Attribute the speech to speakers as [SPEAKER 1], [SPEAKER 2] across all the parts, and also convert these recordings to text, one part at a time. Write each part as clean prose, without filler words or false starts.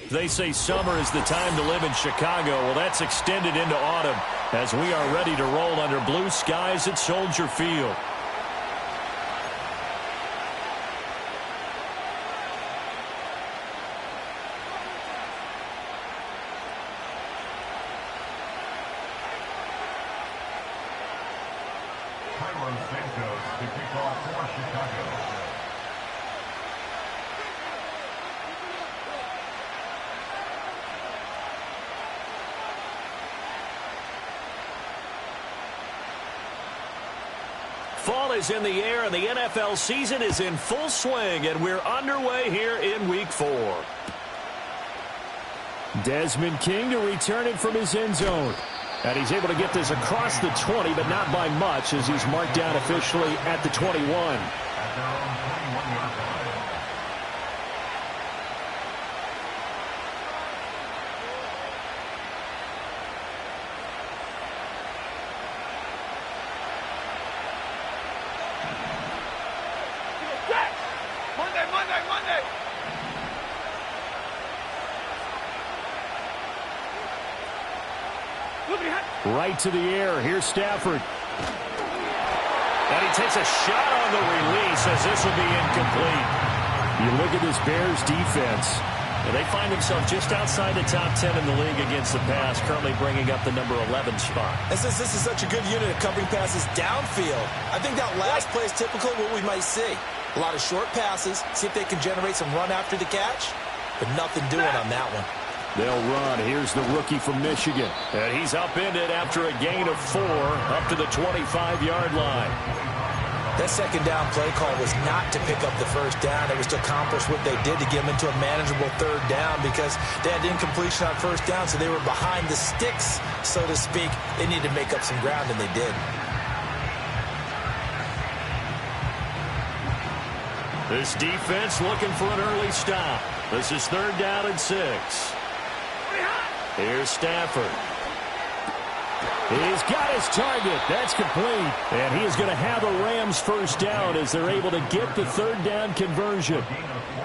[SPEAKER 1] They say summer is the time to live in Chicago. Well, that's extended into autumn as we are ready to roll under blue skies at Soldier Field. Fall is in the air, and the NFL season is in full swing, and we're underway here in Week 4. Desmond King to return it from his end zone. And he's able to get this across the 20, but not by much, as he's marked down officially at the 21. Right to the air. Here's Stafford. And he takes a shot on the release as this will be incomplete. You look at this Bears defense. And they find themselves just outside the top 10 in the league against the pass, currently bringing up the number 11 spot.
[SPEAKER 2] And since this is such a good unit of covering passes downfield, I think that last play is typical of what we might see. A lot of short passes, see if they can generate some run after the catch, but nothing doing on that one.
[SPEAKER 1] They'll run. Here's the rookie from Michigan. And he's upended after a gain of 4 up to the 25-yard line.
[SPEAKER 2] That second down play call was not to pick up the first down. It was to accomplish what they did to get them into a manageable third down because they had incompletion on first down, so they were behind the sticks, so to speak. They needed to make up some ground, and they did.
[SPEAKER 1] This defense looking for an early stop. This is 3rd down and 6. Here's Stafford. He's got his target. That's complete. And he is going to have a Rams first down as they're able to get the 3rd down conversion.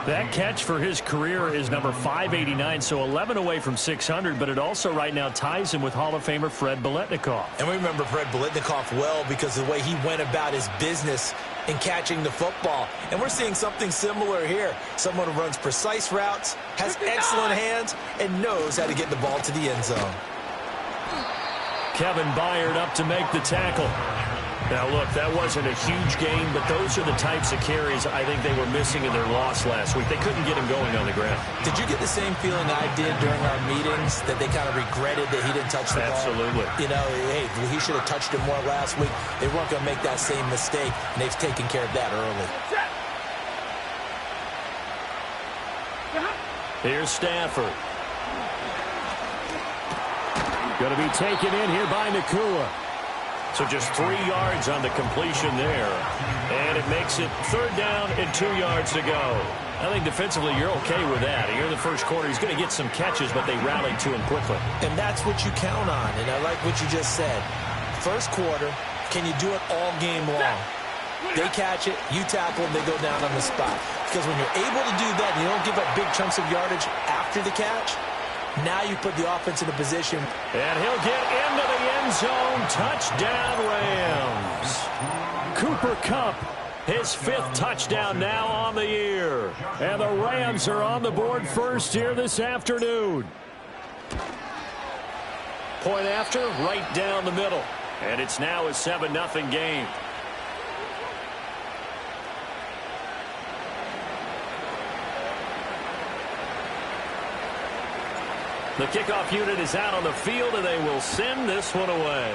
[SPEAKER 1] That catch for his career is number 589, so 11 away from 600, but it also right now ties him with Hall of Famer Fred Biletnikoff.
[SPEAKER 2] And we remember Fred Biletnikoff well because of the way he went about his business in catching the football. And we're seeing something similar here. Someone who runs precise routes, has excellent hands, and knows how to get the ball to the end zone.
[SPEAKER 1] Kevin Byard up to make the tackle. Now, look, that wasn't a huge gain, but those are the types of carries I think they were missing in their loss last week. They couldn't get him going on the ground.
[SPEAKER 2] Did you get the same feeling I did during our meetings, that they kind of regretted that he didn't touch the ball?
[SPEAKER 1] Absolutely.
[SPEAKER 2] You know, hey, he should have touched it more last week. They weren't going to make that same mistake, and they've taken care of that early.
[SPEAKER 1] Here's Stafford. Going to be taken in here by Nacua. So just 3 yards on the completion there. And it makes it 3rd down and 2 yards to go. I think defensively you're okay with that. Here in the first quarter, he's going to get some catches, but they rallied to him quickly.
[SPEAKER 2] And that's what you count on, and I like what you just said. First quarter, can you do it all game long? They catch it, you tackle them, they go down on the spot. Because when you're able to do that, and you don't give up big chunks of yardage after the catch, now you put the offense in a position.
[SPEAKER 1] And he'll get into the end zone. Touchdown, Rams. Cooper Kupp, his 5th touchdown now on the year. And the Rams are on the board first here this afternoon. Point after, right down the middle. And it's now a 7-0 game. The kickoff unit is out on the field, and they will send this one away.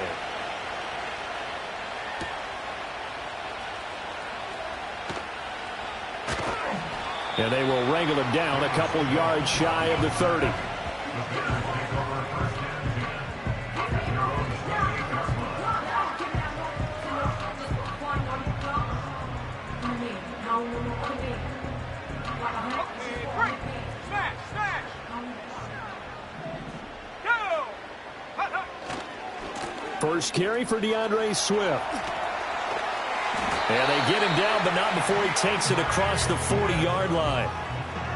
[SPEAKER 1] And they will wrangle him down a couple yards shy of the 30. First carry for DeAndre Swift. And they get him down, but not before he takes it across the 40-yard line.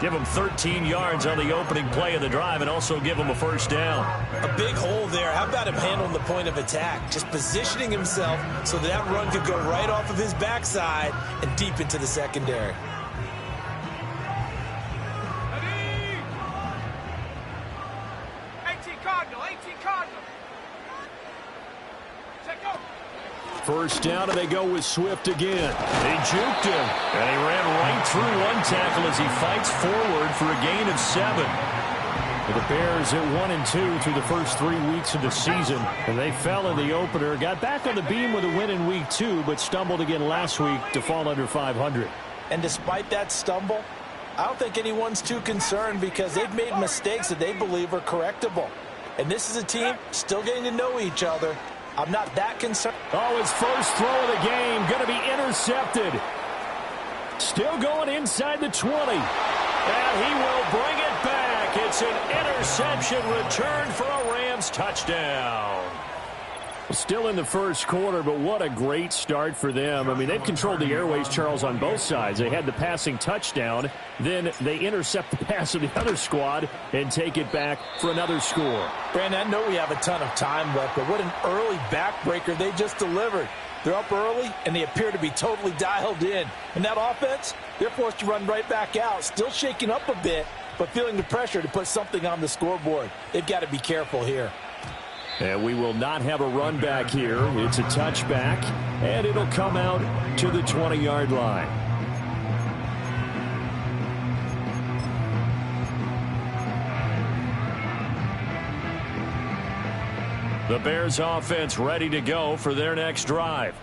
[SPEAKER 1] Give them 13 yards on the opening play of the drive and also give them a first down.
[SPEAKER 2] A big hole there. How about him handling the point of attack? Just positioning himself so that run could go right off of his backside and deep into the secondary.
[SPEAKER 1] First down, and they go with Swift again. They juked him, and he ran right through one tackle as he fights forward for a gain of 7. The Bears at 1-2 through the first 3 weeks of the season, and they fell in the opener. Got back on the beam with a win in week 2, but stumbled again last week to fall under 500.
[SPEAKER 2] And despite that stumble, I don't think anyone's too concerned because they've made mistakes that they believe are correctable. And this is a team still getting to know each other. I'm not that concerned.
[SPEAKER 1] Oh, his first throw of the game going to be intercepted. Still going inside the 20. And he will bring it back. It's an interception returned for a Rams touchdown. Still in the first quarter, but what a great start for them. I mean, they've controlled the airways, Charles, on both sides. They had the passing touchdown. Then they intercept the pass of the other squad and take it back for another score.
[SPEAKER 2] Brandon, I know we have a ton of time left, but what an early backbreaker they just delivered. They're up early, and they appear to be totally dialed in. And that offense, they're forced to run right back out, still shaking up a bit, but feeling the pressure to put something on the scoreboard. They've got to be careful here.
[SPEAKER 1] And we will not have a run back here. It's a touchback, and it'll come out to the 20-yard line. The Bears offense ready to go for their next drive.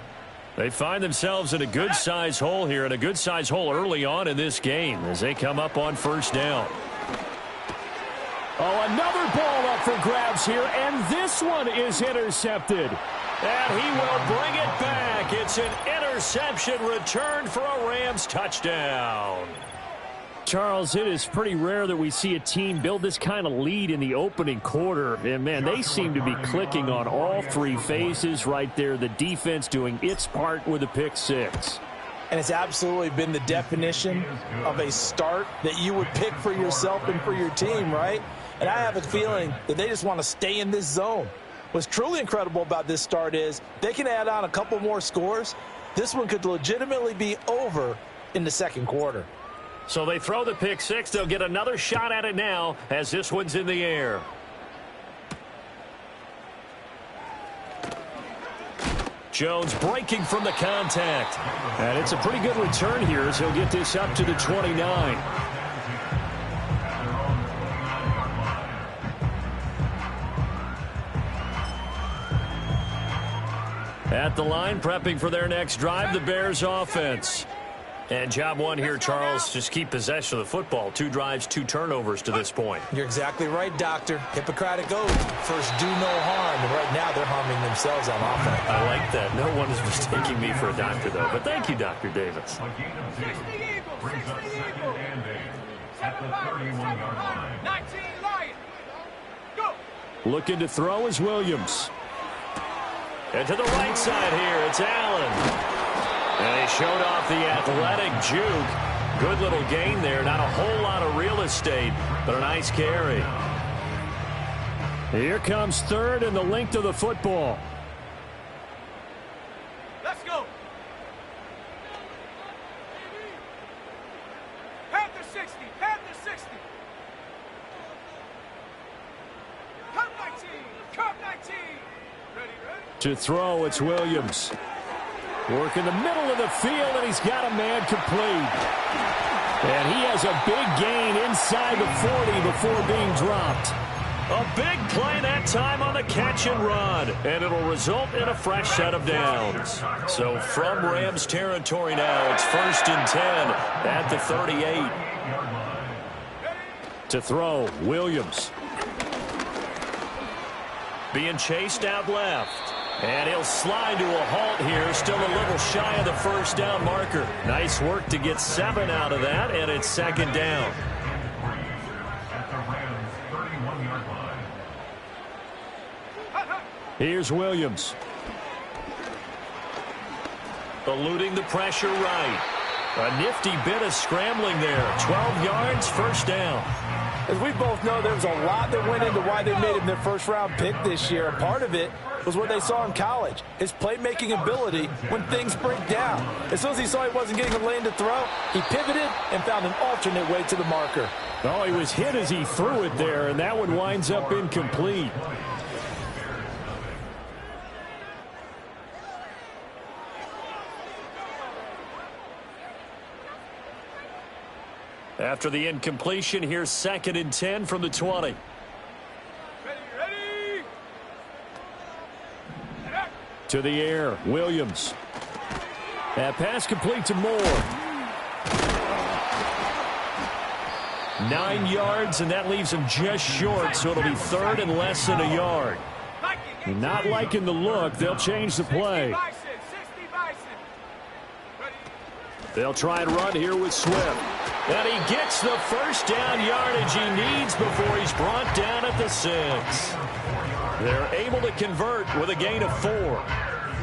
[SPEAKER 1] They find themselves in a good-sized hole here, and a good-sized hole early on in this game as they come up on first down. Oh, another ball up for grabs here, and this one is intercepted. And he will bring it back. It's an interception returned for a Rams touchdown. Charles, it is pretty rare that we see a team build this kind of lead in the opening quarter. And, man, they seem to be clicking on all 3 phases right there. The defense doing its part with a pick 6.
[SPEAKER 2] And it's absolutely been the definition of a start that you would pick for yourself and for your team, right? And I have a feeling that they just want to stay in this zone. What's truly incredible about this start is they can add on a couple more scores. This one could legitimately be over in the second quarter.
[SPEAKER 1] So they throw the pick 6. They'll get another shot at it now as this one's in the air. Jones breaking from the contact. And it's a pretty good return here as he'll get this up to the 29. At the line, prepping for their next drive, the Bears offense. And job one here, Charles, just keep possession of the football. 2 drives, 2 turnovers to this point.
[SPEAKER 2] You're exactly right, Doctor. Hippocratic oath. First, do no harm. And right now, they're harming themselves on offense.
[SPEAKER 1] I like that. No one is mistaking me for a doctor, though. But thank you, Dr. Davis.
[SPEAKER 3] 60 Eagles. 60 Eagles. At the 31-yard line. 19 Lions. Go.
[SPEAKER 1] Looking to throw is Williams. And to the right side here, it's Allen. And he showed off the athletic juke. Good little gain there. Not a whole lot of real estate, but a nice carry. Here comes third and the length of the football.
[SPEAKER 3] Let's go. Panther 60. Panther 60. Curve 19. Curve 19. Ready.
[SPEAKER 1] To throw, it's Williams. Work in the middle of the field, and he's got a man complete. And he has a big gain inside the 40 before being dropped. A big play that time on the catch and run, and it'll result in a fresh set of downs. So from Rams territory now, it's 1st and 10 at the 38. To throw, Williams. Being chased out left. And he'll slide to a halt here, still a little shy of the first down marker. Nice work to get 7 out of that, and it's 2nd down. Here's Williams. Eluding the pressure right. A nifty bit of scrambling there. 12 yards, first down.
[SPEAKER 2] As we both know, there's a lot that went into why they made him their first-round pick this year. And part of it was what they saw in college, his playmaking ability when things break down. As soon as he saw he wasn't getting a lane to throw, he pivoted and found an alternate way to the marker.
[SPEAKER 1] Oh, he was hit as he threw it there, and that one winds up incomplete. After the incompletion, here's 2nd and 10 from the 20.
[SPEAKER 3] Ready.
[SPEAKER 1] To the air, Williams. That pass complete to Moore. 9 yards, and that leaves him just short, so it'll be 3rd and less than a yard. Not liking the look, they'll change the play.
[SPEAKER 3] 60 Bison. Ready.
[SPEAKER 1] They'll try and run here with Swift. And he gets the first down yardage he needs before he's brought down at the 6. They're able to convert with a gain of 4.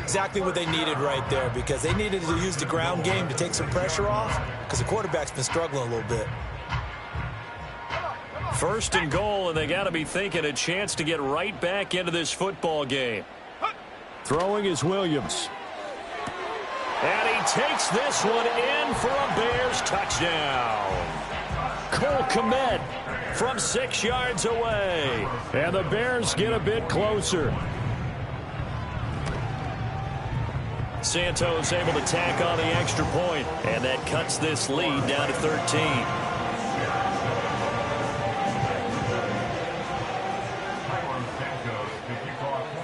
[SPEAKER 2] Exactly what they needed right there, because they needed to use the ground game to take some pressure off, because the quarterback's been struggling a little bit.
[SPEAKER 1] 1st and goal, and they got to be thinking a chance to get right back into this football game. Throwing is Williams. And he takes this one in for a Bears touchdown. Cole Kmet from 6 yards away. And the Bears get a bit closer. Santos able to tack on the extra point, and that cuts this lead down to 13.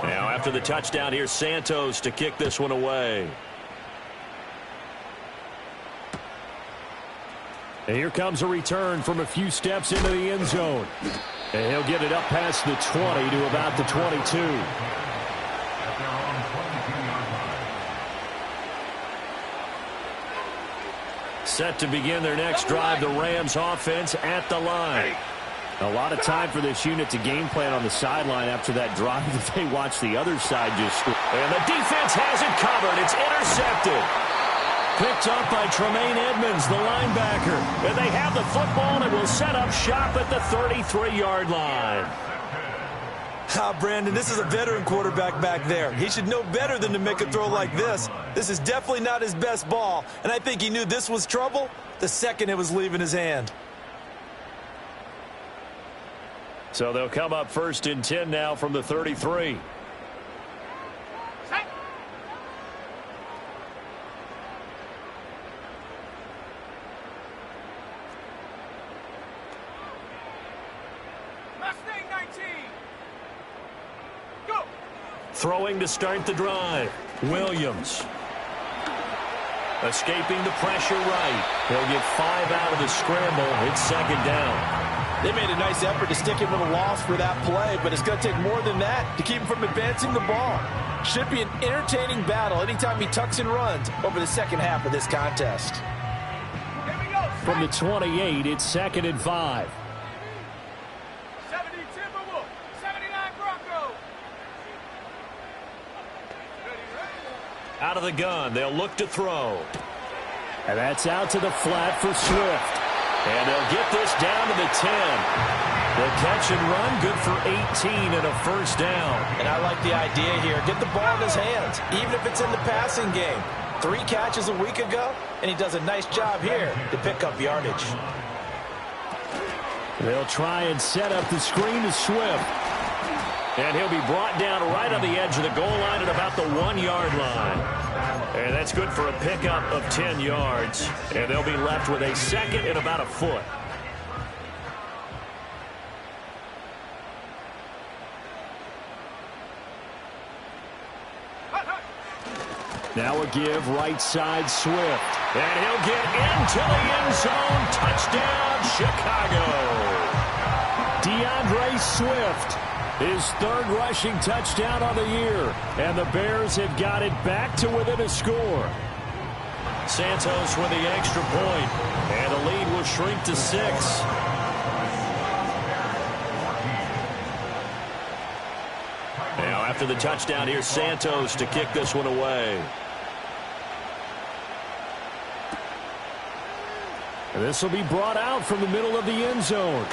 [SPEAKER 1] Now after the touchdown, here's Santos to kick this one away. And here comes a return from a few steps into the end zone. And he'll get it up past the 20 to about the 22. Set to begin their next drive, the Rams offense at the line. A lot of time for this unit to game plan on the sideline after that drive that they watch the other side just score. And the defense has it covered. It's intercepted. Picked up by Tremaine Edmonds, the linebacker. And they have the football and will set up shop at the 33-yard line.
[SPEAKER 2] Brandon, this is a veteran quarterback back there. He should know better than to make a throw like this. This is definitely not his best ball, and I think he knew this was trouble the second it was leaving his hand.
[SPEAKER 1] So they'll come up 1st and 10 now from the 33.
[SPEAKER 3] Mustang 19. Go.
[SPEAKER 1] Throwing to start the drive. Williams. Escaping the pressure right. He'll get 5 out of the scramble. It's 2nd down.
[SPEAKER 2] They made a nice effort to stick him with a loss for that play, but it's going to take more than that to keep him from advancing the ball. Should be an entertaining battle anytime he tucks and runs over the second half of this contest.
[SPEAKER 3] Here we go.
[SPEAKER 1] From the 28, it's 2nd and 5.
[SPEAKER 3] 70 Timberwolves. 79 Broncos. Ready.
[SPEAKER 1] Out of the gun, they'll look to throw. And that's out to the flat for Swift. And they'll get this down to the 10. The catch and run, good for 18 and a first down.
[SPEAKER 2] And I like the idea here. Get the ball in his hands, even if it's in the passing game. 3 catches a week ago, and he does a nice job here to pick up yardage.
[SPEAKER 1] They'll try and set up the screen to Swift. And he'll be brought down right on the edge of the goal line at about the 1-yard line. And that's good for a pickup of 10 yards. And they'll be left with a 2nd and about a foot. Now a give right side Swift. And he'll get into the end zone. Touchdown, Chicago. DeAndre Swift. His 3rd rushing touchdown on the year. And the Bears have got it back to within a score. Santos with the extra point. And the lead will shrink to 6. Now after the touchdown, here's Santos to kick this one away. This will be brought out from the middle of the end zone.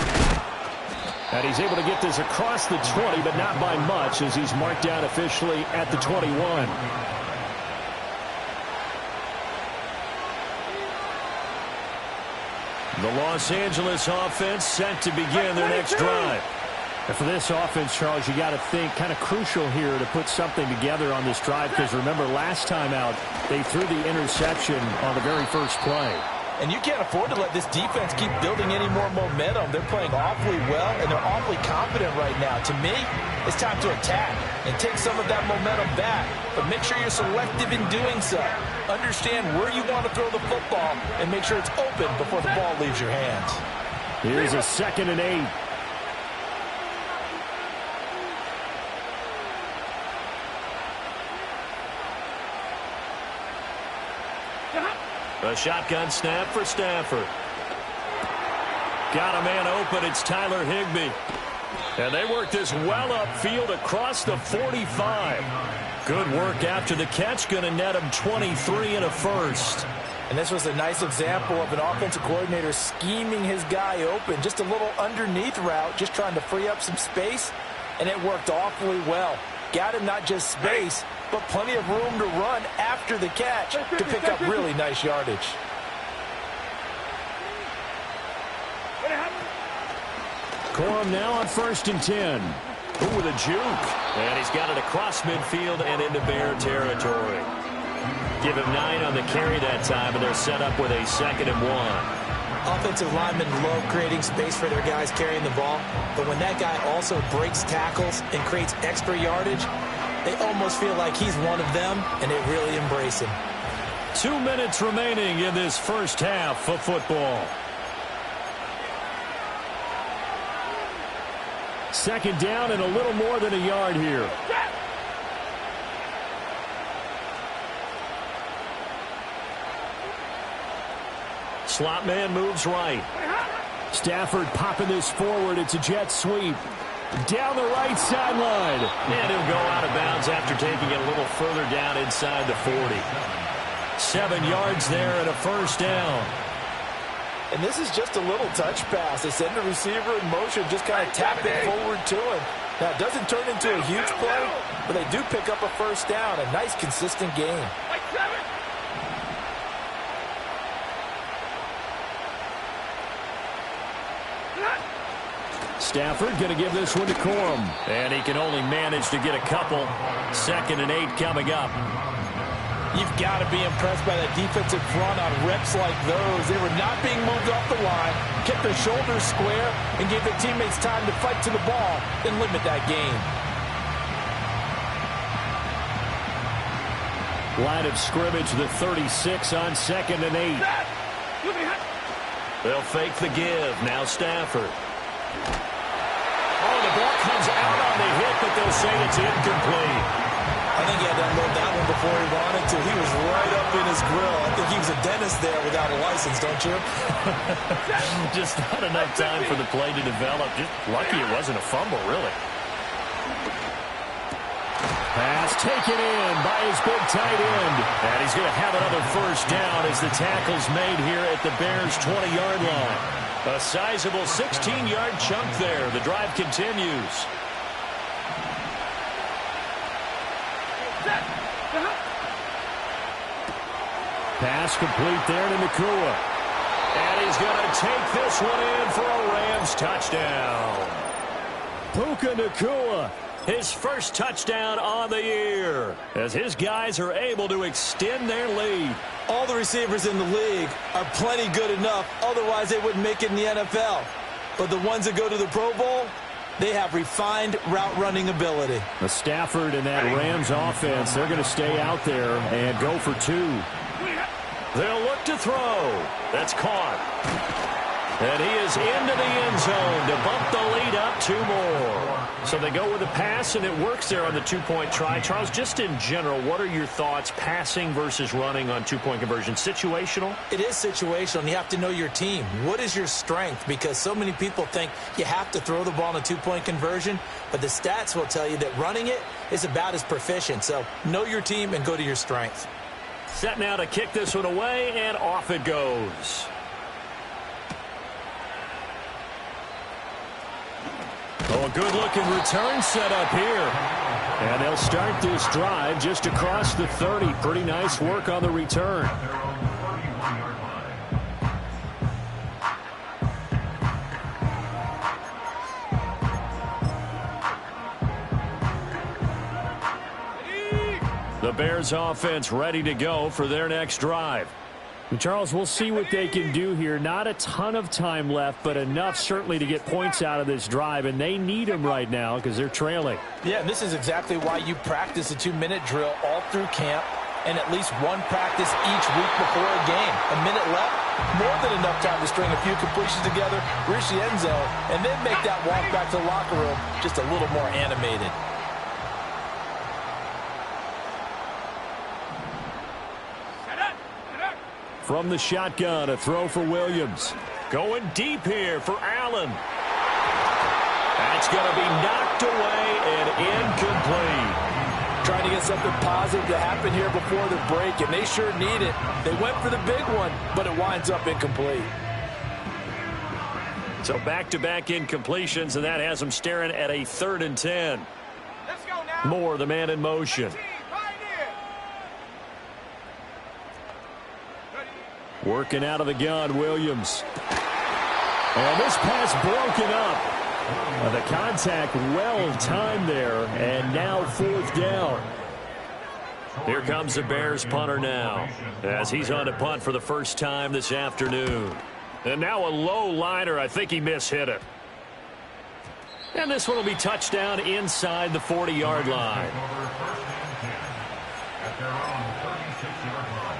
[SPEAKER 1] And he's able to get this across the 20, but not by much, as he's marked down officially at the 21. The Los Angeles offense set to begin their next drive. And for this offense, Charles, you got to think kind of crucial here to put something together on this drive, because remember last time out they threw the interception on the very first play.
[SPEAKER 2] And you can't afford to let this defense keep building any more momentum. They're playing awfully well, and they're awfully confident right now. To me, it's time to attack and take some of that momentum back. But make sure you're selective in doing so. Understand where you want to throw the football and make sure it's open before the ball leaves your hands.
[SPEAKER 1] Here's a 2nd and 8. A shotgun snap for Stafford. Got a man open. It's Tyler Higbee. And they work this well upfield across the 45. Good work after the catch. Going to net him 23 and a first.
[SPEAKER 2] And this was a nice example of an offensive coordinator scheming his guy open. Just a little underneath route, just trying to free up some space. And it worked awfully well. Got him not just space, but plenty of room to run after the catch to pick up really nice yardage.
[SPEAKER 1] Corum now on 1st and 10. Ooh, with a juke. And he's got it across midfield and into Bear territory. Give him 9 on the carry that time, and they're set up with a 2nd and 1.
[SPEAKER 2] Offensive linemen love creating space for their guys carrying the ball, but when that guy also breaks tackles and creates extra yardage, they almost feel like he's one of them, and they really embrace him.
[SPEAKER 1] 2 minutes remaining in this first half of football. 2nd down and a little more than a yard here. Slot man moves right. Stafford popping this forward. It's a jet sweep. Down the right sideline. And he'll go out of bounds after taking it a little further down inside the 40. 7 yards there and a first down.
[SPEAKER 2] And this is just a little touch pass. They send the receiver in motion, just kind of tap it forward to him. Now, it doesn't turn into a huge play, but they do pick up a first down. A nice, consistent game.
[SPEAKER 1] Stafford going to give this one to Corum. And he can only manage to get a couple. 2nd and 8 coming up.
[SPEAKER 2] You've got to be impressed by that defensive front on reps like those. They were not being moved off the line, kept their shoulders square, and gave their teammates time to fight to the ball and limit that game.
[SPEAKER 1] Line of scrimmage, the 36 on 2nd and 8. They'll fake the give. Now Stafford. Oh, the ball comes out on the hit, but they'll say it's incomplete.
[SPEAKER 2] I think he had to unload that one before he wanted to. He was right up in his grill. I think he was a dentist there without a license, don't you?
[SPEAKER 1] Just not enough time for the play to develop. Just lucky it wasn't a fumble, really. Pass taken in by his big tight end. And he's going to have another first down as the tackle's made here at the Bears' 20-yard line. A sizable 16-yard chunk there. The drive continues. Pass complete there to Nacua. And he's going to take this one in for a Rams touchdown. Puka Nacua, his first touchdown on the year, as his guys are able to extend their lead.
[SPEAKER 2] All the receivers in the league are plenty good enough, otherwise they wouldn't make it in the NFL. But the ones that go to the Pro Bowl, they have refined route running ability.
[SPEAKER 1] The Stafford and that Rams offense, they're going to stay out there and go for 2. They'll look to throw. That's caught. And he is into the end zone to bump the lead up 2 more. So they go with a pass, and it works there on the 2-point try. Charles, just in general, what are your thoughts passing versus running on 2-point conversion? Situational?
[SPEAKER 2] It is situational, and you have to know your team. What is your strength? Because so many people think you have to throw the ball in a 2-point conversion, but the stats will tell you that running it is about as proficient. So know your team and go to your strength.
[SPEAKER 1] Set now to kick this one away, and off it goes. Oh, a good-looking return set up here. And they'll start this drive just across the 30. Pretty nice work on the return. The Bears offense ready to go for their next drive. And Charles, we'll see what they can do here. Not a ton of time left, but enough certainly to get points out of this drive, and they need them right now because they're trailing.
[SPEAKER 2] Yeah, this is exactly why you practice a 2-minute drill all through camp and at least one practice each week before a game. A minute left, more than enough time to string a few completions together, reach the end zone, and then make that walk back to the locker room just a little more animated.
[SPEAKER 1] From the shotgun, a throw for Williams. Going deep here for Allen. That's going to be knocked away and incomplete.
[SPEAKER 2] Trying to get something positive to happen here before the break, and they sure need it. They went for the big one, but it winds up incomplete.
[SPEAKER 1] So back-to-back incompletions, and that has them staring at a 3rd and 10.
[SPEAKER 3] Let's go now.
[SPEAKER 1] Moore, the man in motion. Working out of the gun, Williams. And this pass broken up. The contact well-timed there, and now 4th down. Here comes the Bears punter now, as he's on to punt for the first time this afternoon. And now a low liner. I think he mishit it. And this one will be touchdown inside the 40-yard line.
[SPEAKER 4] At their own 36-yard line.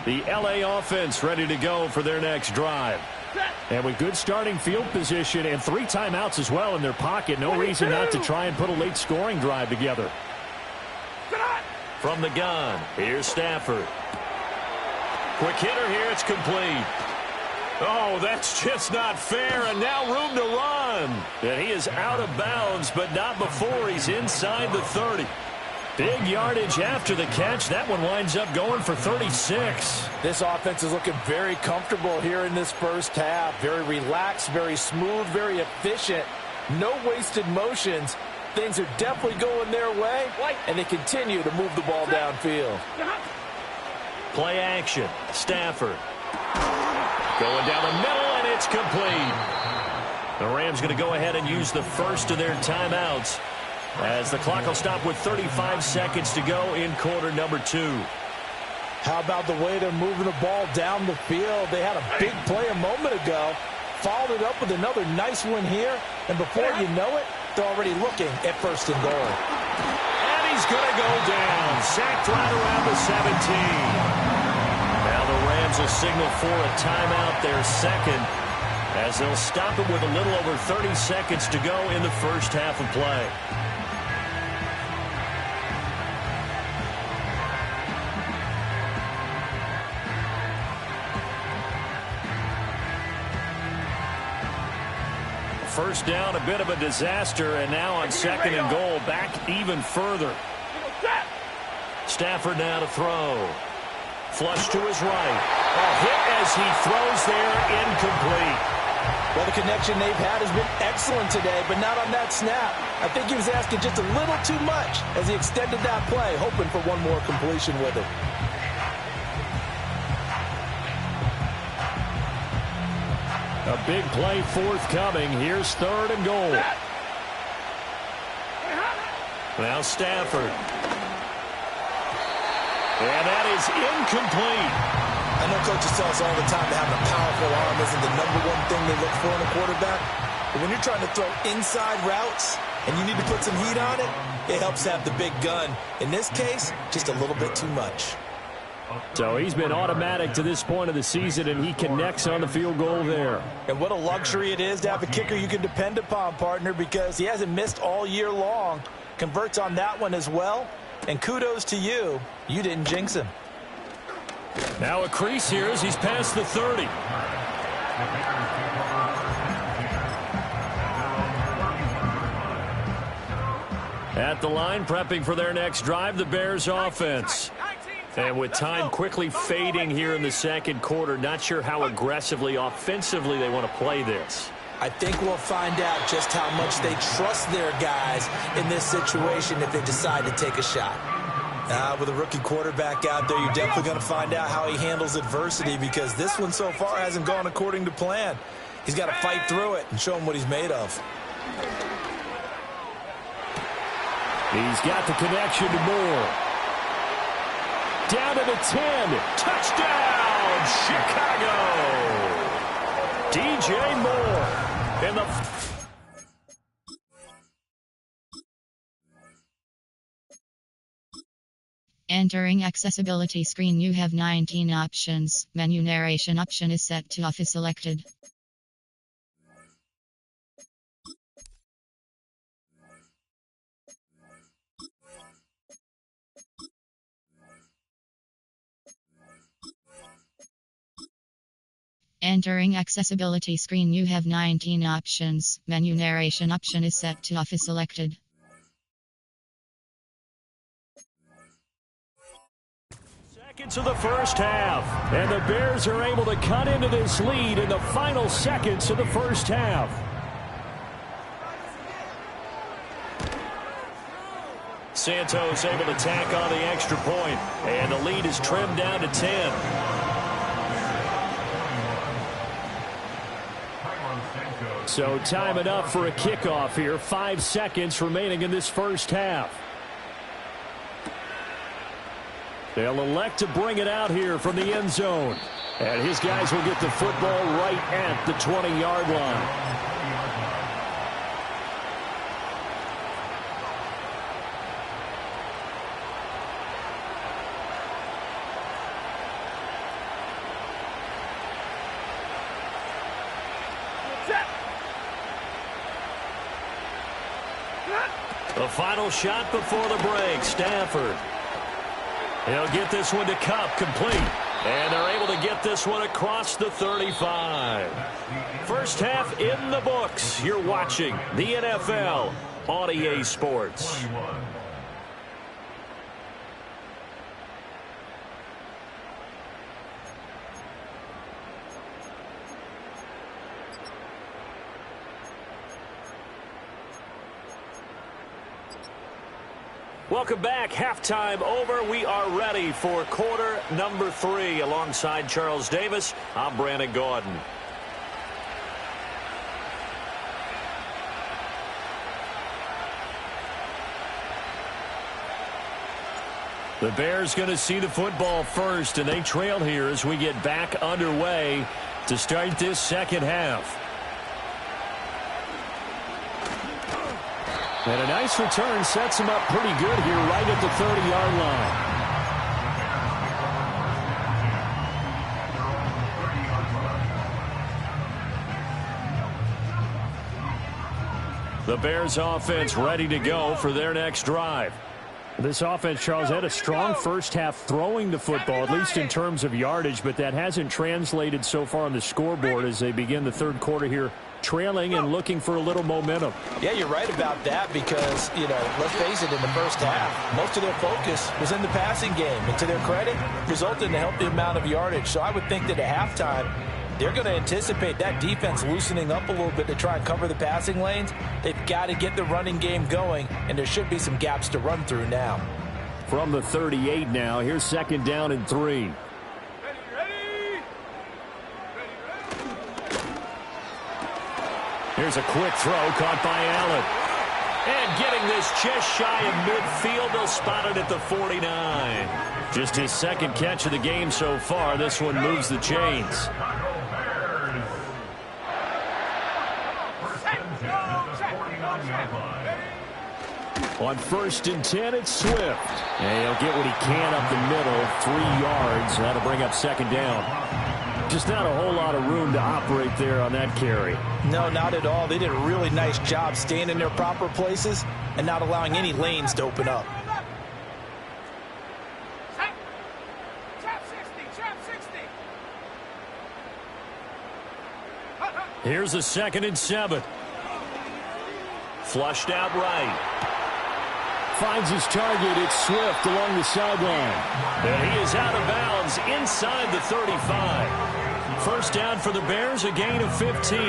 [SPEAKER 1] The LA offense ready to go for their next drive. And with good starting field position and 3 timeouts as well in their pocket, no reason not to try and put a late scoring drive together. From the gun, here's Stafford. Quick hitter here, it's complete. Oh, that's just not fair, and now room to run. And he is out of bounds, but not before he's inside the 30. Big yardage after the catch. That one winds up going for 36.
[SPEAKER 2] This offense is looking very comfortable here in this first half. Very relaxed, very smooth, very efficient. No wasted motions. Things are definitely going their way, and they continue to move the ball downfield.
[SPEAKER 1] Play action. Stafford. Going down the middle, and it's complete. The Rams going to go ahead and use the first of their timeouts, as the clock will stop with 35 seconds to go in quarter number 2.
[SPEAKER 2] How about the way they're moving the ball down the field? They had a big play a moment ago, followed it up with another nice one here, and before you know it, they're already looking at 1st and goal.
[SPEAKER 1] And he's going to go down, sacked right around the 17. Now the Rams will signal for a timeout, their second, as they'll stop it with a little over 30 seconds to go in the first half of play. First down, a bit of a disaster, and now on 2nd and goal, back even further. Stafford now to throw. Flush to his right. A hit as he throws there, incomplete.
[SPEAKER 2] Well, the connection they've had has been excellent today, but not on that snap. I think he was asking just a little too much as he extended that play, hoping for one more completion with it.
[SPEAKER 1] A big play forthcoming. Here's 3rd and goal. Now Stafford. And that is incomplete.
[SPEAKER 2] I know coaches tell us all the time that having a powerful arm isn't the #1 thing they look for in a quarterback. But when you're trying to throw inside routes and you need to put some heat on it, it helps have the big gun. In this case, just a little bit too much.
[SPEAKER 1] So he's been automatic to this point of the season, and he connects on the field goal there.
[SPEAKER 2] And what a luxury it is to have a kicker you can depend upon, partner, because he hasn't missed all year long. Converts on that one as well. And kudos to you. You didn't jinx him.
[SPEAKER 1] Now a crease here as he's past the 30. At the line, prepping for their next drive, the Bears offense. And with time quickly fading here in the second quarter, not sure how aggressively, offensively they want to play this.
[SPEAKER 2] I think we'll find out just how much they trust their guys in this situation if they decide to take a shot. With a rookie quarterback out there, you're definitely going to find out how he handles adversity, because this one so far hasn't gone according to plan. He's got to fight through it and show him what he's made of.
[SPEAKER 1] He's got the connection to Moore. Down to the 10. Touchdown, Chicago. DJ Moore in the...
[SPEAKER 5] Entering accessibility screen, you have 19 options. Menu narration option is set to off is selected. Entering accessibility screen, you have 19 options. Menu narration option is set to off is selected.
[SPEAKER 1] Seconds of the first half, and the Bears are able to cut into this lead in the final seconds of the first half. Santos able to tack on the extra point, and the lead is trimmed down to 10. So time enough for a kickoff here. 5 seconds remaining in this first half. They'll elect to bring it out here from the end zone. And his guys will get the football right at the 20-yard line. The final shot before the break, Stafford. He'll get this one to Kupp, complete. And they're able to get this one across the 35. First half in the books. You're watching the NFL on EA Sports. Welcome back. Halftime over. We are ready for quarter number 3. Alongside Charles Davis, I'm Brandon Gaudin. The Bears going to see the football first, and they trail here as we get back underway to start this second half. And a nice return sets him up pretty good here right at the 30-yard line. The Bears offense ready to go for their next drive. This offense, Charles, had a strong first half throwing the football, at least in terms of yardage, but that hasn't translated so far on the scoreboard as they begin the third quarter here, trailing and looking for a little momentum.
[SPEAKER 2] Yeah, you're right about that because, let's face it, in the first half, most of their focus was in the passing game. And to their credit, resulted in a healthy amount of yardage. So I would think that at halftime, they're going to anticipate that defense loosening up a little bit to try and cover the passing lanes. They've got to get the running game going, and there should be some gaps to run through now.
[SPEAKER 1] From the 38 now, here's second down and 3. Here's a quick throw caught by Allen. And getting this just shy of midfield, they'll spot it at the 49. Just his second catch of the game so far. This one moves the chains. On 1st and 10, it's Swift. And he'll get what he can up the middle, 3 yards. That'll bring up second down. Just not a whole lot of room to operate there on that carry.
[SPEAKER 2] No, not at all. They did a really nice job staying in their proper places and not allowing any lanes to open up.
[SPEAKER 1] Here's a 2nd and 7. Flushed out right. finds his target. It's Swift along the sideline. And he is out of bounds inside the 35. First down for the Bears, a gain of 15.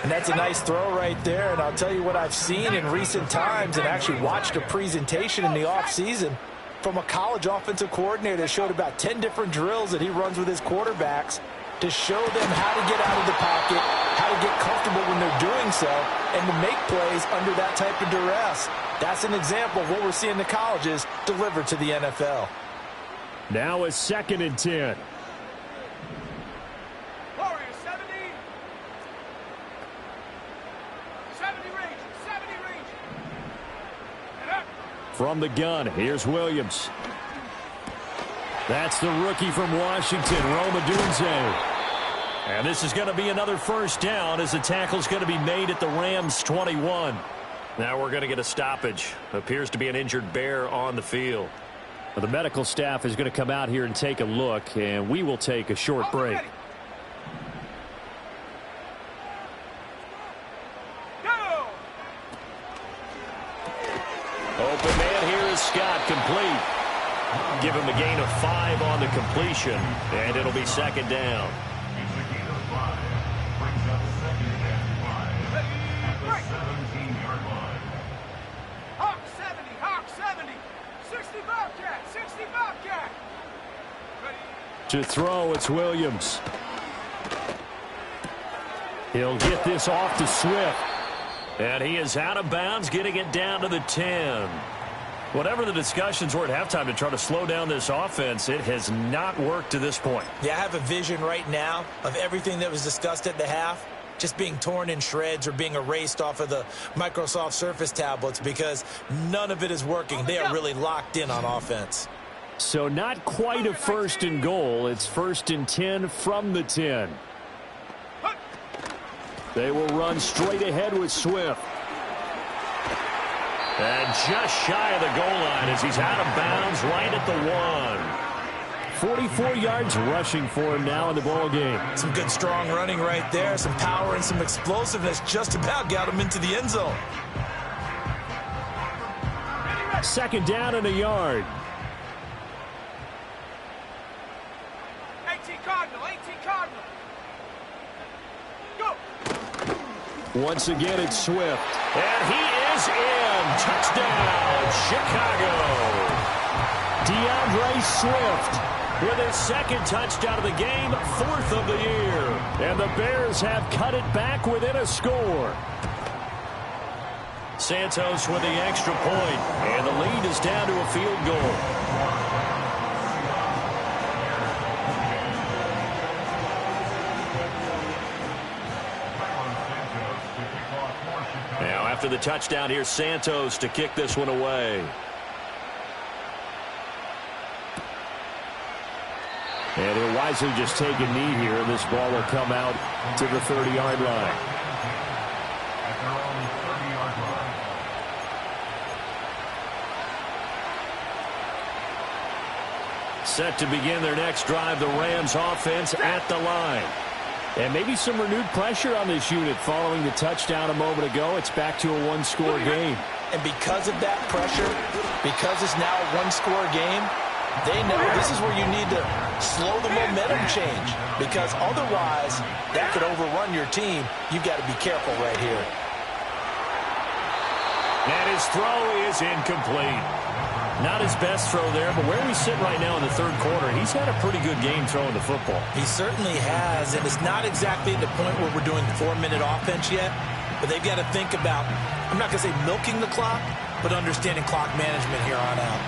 [SPEAKER 2] And that's a nice throw right there. And I'll tell you what I've seen in recent times and actually watched a presentation in the offseason from a college offensive coordinator that showed about 10 different drills that he runs with his quarterbacks to show them how to get out of the pocket, how to get comfortable when they're doing so, and to make plays under that type of duress. That's an example of what we're seeing the colleges deliver to the NFL.
[SPEAKER 1] Now a 2nd and 10.
[SPEAKER 3] Warriors, 70. 70 range, 70 range. And up.
[SPEAKER 1] From the gun, here's Williams. That's the rookie from Washington, Rome Odunze. And this is going to be another first down as the tackle's going to be made at the Rams' 21. Now we're going to get a stoppage. Appears to be an injured Bear on the field. Well, the medical staff is going to come out here and take a look, and we will take a short break.
[SPEAKER 3] Go!
[SPEAKER 1] Open man here is Scott, complete. Give him a gain of 5 on the completion, and it'll be 2nd down.
[SPEAKER 4] It's a gain of 5. Brings up 2nd and 5 at the 17-yard line.
[SPEAKER 3] Hawk 70, Hawk 70. 60 Bobcat, 60 Bobcat. Ready?
[SPEAKER 1] To throw, it's Williams. He'll get this off to Swift. And he is out of bounds, getting it down to the 10. Whatever the discussions were at halftime to try to slow down this offense, it has not worked to this point.
[SPEAKER 2] Yeah, I have a vision right now of everything that was discussed at the half just being torn in shreds or being erased off of the Microsoft Surface tablets because none of it is working. They are really locked in on offense.
[SPEAKER 1] So not quite a 1st and goal. It's 1st and 10 from the 10. They will run straight ahead with Swift. And just shy of the goal line as he's out of bounds right at the 1. 44 yards rushing for him now in the ball game.
[SPEAKER 2] Some good strong running right there. Some power and some explosiveness just about got him into the end zone.
[SPEAKER 1] 2nd down and a yard.
[SPEAKER 3] 18 Cardinal, 18 Cardinal. Go!
[SPEAKER 1] Once again, it's Swift. And he is in. Touchdown, Chicago. DeAndre Swift with his 2nd touchdown of the game, 4th of the year. And the Bears have cut it back within a score. Santos with the extra point, and the lead is down to a field goal. Now after the touchdown, here's Santos to kick this one away. And he'll wisely just take a knee here, and this ball will come out to the 30-yard line.
[SPEAKER 4] At their own 30-yard line.
[SPEAKER 1] Set to begin their next drive, the Rams offense at the line. And maybe some renewed pressure on this unit following the touchdown a moment ago. It's back to a 1-score game.
[SPEAKER 2] And because of that pressure, because it's now a 1-score game, they know this is where you need to slow the momentum change. Because otherwise, that could overrun your team. You've got to be careful right here.
[SPEAKER 1] And his throw is incomplete. Not his best throw there, but where we sit right now in the 3rd quarter, he's had a pretty good game throwing the football.
[SPEAKER 2] He certainly has, and it's not exactly at the point where we're doing 4-minute offense yet, but they've got to think about, I'm not going to say milking the clock, but understanding clock management here on out.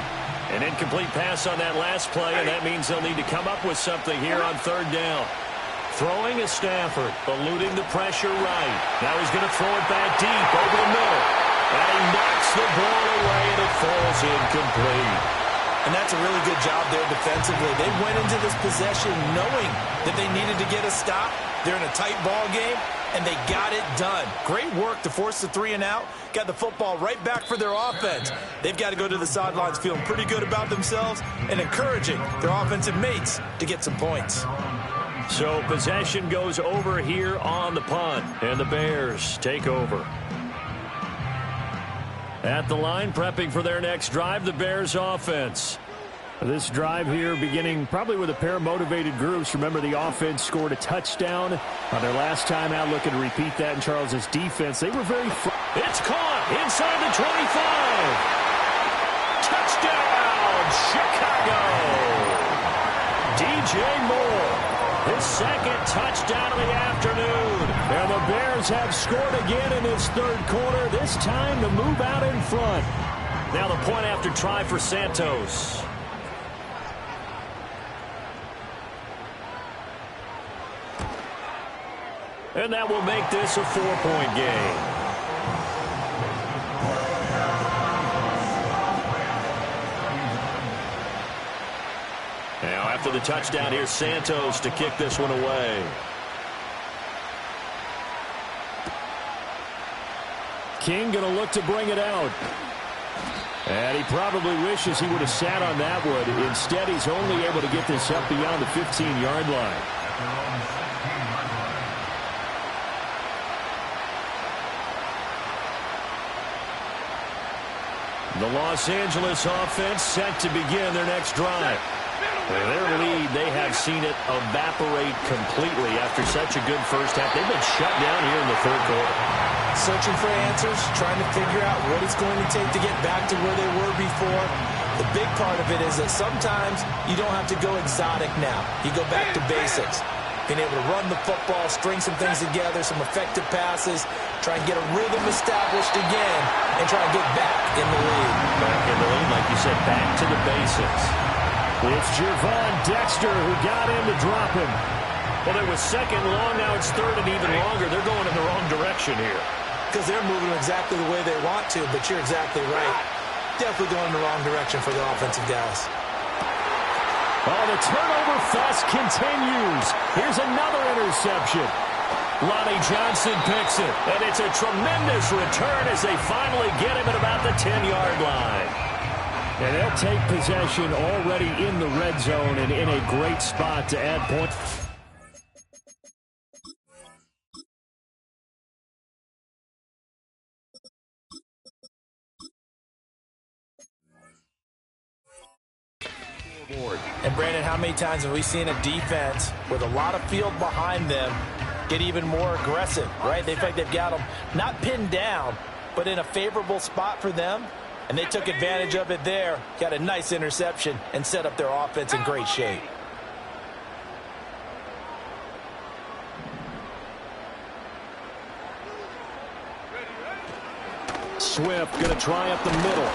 [SPEAKER 1] An incomplete pass on that last play, and that means they'll need to come up with something here on 3rd down. Throwing is Stafford, eluding the pressure right. Now he's going to throw it back deep over the middle. And he knocks the ball away, and it falls incomplete.
[SPEAKER 2] And that's a really good job there defensively. They went into this possession knowing that they needed to get a stop. They're in a tight ball game, and they got it done. Great work to force the 3 and out. Got the football right back for their offense. They've got to go to the sidelines feeling pretty good about themselves and encouraging their offensive mates to get some points.
[SPEAKER 1] So possession goes over here on the punt, and the Bears take over. At the line, prepping for their next drive, the Bears offense. This drive here beginning probably with a pair of motivated groups. Remember, the offense scored a touchdown on their last time out, looking to repeat that in Charles's defense. They were very... It's caught inside the 25. Touchdown, Chicago. DJ Moore, his second touchdown of the afternoon. And the Bears have scored again in this third quarter, this time to move out in front. Now the point after try for Santos. And that will make this a 4-point game. Now after the touchdown, here's Santos to kick this one away. King going to look to bring it out. And he probably wishes he would have sat on that one. Instead, he's only able to get this up beyond the 15-yard line. The Los Angeles offense set to begin their next drive. Their lead, they have seen it evaporate completely after such a good first half. They've been shut down here in the third quarter.
[SPEAKER 2] Searching for answers, trying to figure out what it's going to take to get back to where they were before. The big part of it is that sometimes you don't have to go exotic now. You go back to basics. Being able to run the football, string some things together, some effective passes, try and get a rhythm established again, and try and get back in the lead.
[SPEAKER 1] Back in the lead, like you said, back to the basics. It's Gervon Dexter who got in to drop him. Well, it was second long, now it's third and even longer. They're going in the wrong direction here.
[SPEAKER 2] Because they're moving exactly the way they want to, but you're exactly right. Definitely going in the wrong direction for the offensive guys.
[SPEAKER 1] Oh, the turnover fest continues. Here's another interception. Lonnie Johnson picks it, and it's a tremendous return as they finally get him at about the 10-yard line. And they'll take possession already in the red zone and in a great spot to add points.
[SPEAKER 2] And Brandon, how many times have we seen a defense with a lot of field behind them get even more aggressive, right? They feel like they've got them not pinned down, but in a favorable spot for them. And they took advantage of it there, got a nice interception, and set up their offense in great shape.
[SPEAKER 1] Swift going to try up the middle.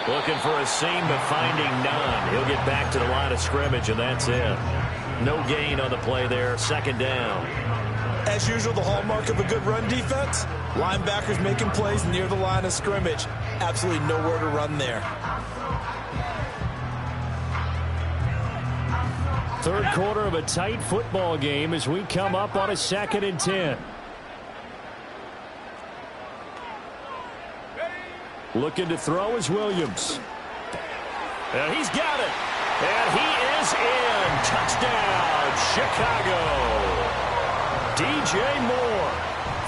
[SPEAKER 1] Looking for a seam, but finding none. He'll get back to the line of scrimmage, and that's it. No gain on the play there. Second down.
[SPEAKER 2] As usual, the hallmark of a good run defense, linebackers making plays near the line of scrimmage. Absolutely nowhere to run there.
[SPEAKER 1] Third quarter of a tight football game as we come up on a 2nd and 10. Looking to throw is Williams. And he's got it. And he is in. Touchdown, Chicago. DJ Moore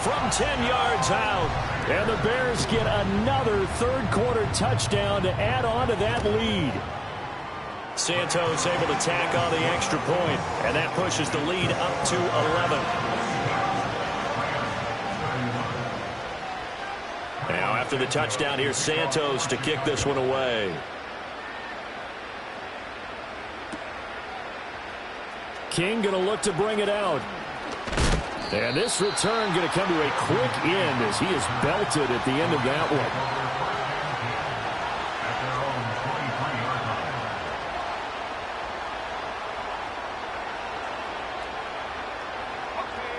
[SPEAKER 1] from 10 yards out. And the Bears get another third quarter touchdown to add on to that lead. Santos able to tack on the extra point, and that pushes the lead up to 11. Now after the touchdown, here's Santos to kick this one away. King going to look to bring it out. And this return going to come to a quick end as he is belted at the end of that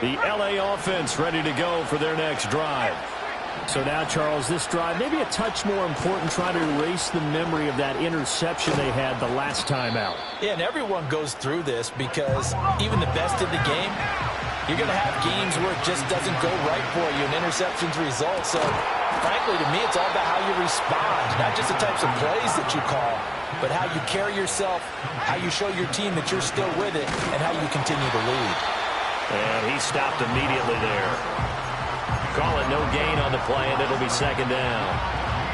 [SPEAKER 1] one. The LA offense ready to go for their next drive. So now, Charles, this drive maybe a touch more important, trying to erase the memory of that interception they had the last time out.
[SPEAKER 2] Yeah, and everyone goes through this because even the best in the game, you're going to have games where it just doesn't go right for you and interceptions result. So, frankly, to me, it's all about how you respond, not just the types of plays that you call, but how you carry yourself, how you show your team that you're still with it, and how you continue to lead.
[SPEAKER 1] And he stopped immediately there. Call it no gain on the play, and it'll be second down.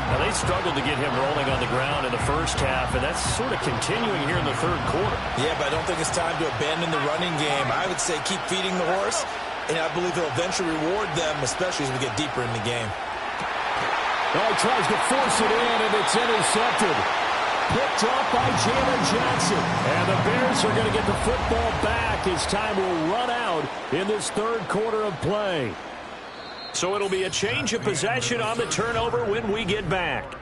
[SPEAKER 1] Now, they struggled to get him rolling on the ground in the first half, and that's sort of continuing here in the third quarter.
[SPEAKER 2] Yeah, but I don't think it's time to abandon the running game. I would say keep feeding the horse, and I believe he'll eventually reward them, especially as we get deeper in the game.
[SPEAKER 1] Oh, he tries to force it in, and it's intercepted. Picked off by Jalen Johnson. And the Bears are going to get the football back as time will run out in this third quarter of play. So it'll be a change of possession on the turnover when we get back.